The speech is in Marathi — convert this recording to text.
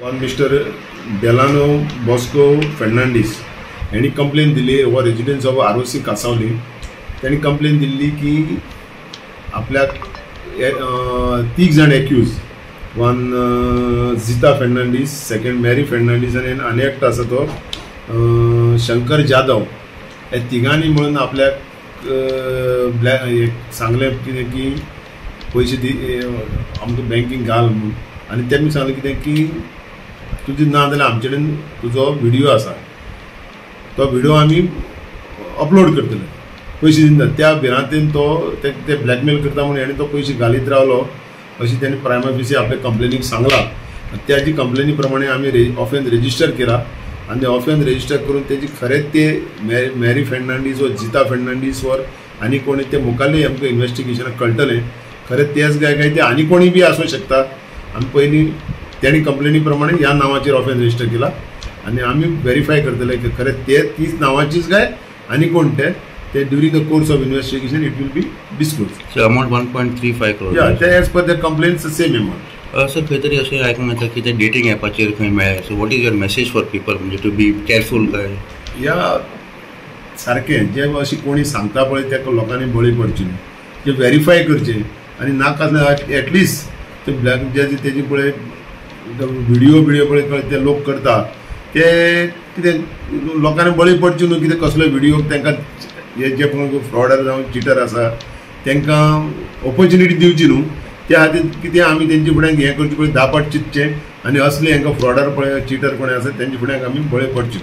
One mister Delano Bosco Fernandes यांनी कंप्लेन दिली व रेजिडेंस ऑफ आरोसी कासावली त्यांनी कंप्लेन दिल्ली की आपल्याक 3 जाण एक्यूज वन जिता फेर्नांडीस, सेकंड मॅरी फेर्नांडीस आणि एकटो आसा तो शंकर जाधव हे तिगांनी म्हणून आपल्याक सांगले कितें की पैसे आमकां बँकींग घाल म्हणून आनी तेमी सांगलें कितें की तुजें ना जाल्यार आमचे कडेन तुजो व्हिडिओ आसा तो व्हिडिओ आमी अपलोड करतले पैसे दिना त्या भिरांतेन तो ते ब्लॅकमेल करता म्हणून हेणें तो पैसे घालीत रावलो अशी त्यांनी प्रायमा फेसी आपल्या कंप्लेनीक सांगला त्याची कंप्लेनी प्रमाणे आम्ही ऑफेन्स रजिस्टर केला आणि ऑफेन्स रजिस्टर करून त्याची खरेंच ते मॅरी फेर्नांडीस व जिता फेर्नांडीस वर आनी कोणी ते मुखाल्ले आमकां इन्व्हेस्टिगेशनाक कळटलें खरेंच तेच काय ते आनी कोणी बी आसूं शकता आमी पयलीं त्यांनी कंप्लेनी प्रमाणे ह्या नांवाचेर ऑफेन्स रजिस्टर केला आणि आम्ही व्हेरीफाय करतले की खरेंच ते तीच नांवाचीच काय आनी कोण ते during the course of investigation it will be disclose. So amount 1.35 crore. या ते as per the complaints same amount. Sir खंय तरी अशें आयकूंक येता की ते डेटिंग ॲपाचेर खंय मेळ्ळें. So what is your message for people म्हणजे टू बी केअरफूल काय. या सारकें जे अशी कोणी सांगता पळय त्या लोकांनी बळी पडची न्ही जे व्हेरीफाय करचे आनी नाका एटलिस्ट ते ब्लॅक जे तेजी पळय व्हिडिओ पळय ते लोक करता ते कितें लोकांनी बळी पडची न्हू कितें कसलो व्हिडिओ तांकां हे जे कोण फ्रॉडर जावं चिटर आसा तांकां ऑपॉर्च्युनिटी दिवची न्हू त्या खातीर कितें आमी तेंचे फुड्यान हें करचें पळय धापट चिंतचें आनी असले हांकां फ्रॉडर पळय चिटर कोण आसा तेंचे फुड्यान आमी बळे पडचे.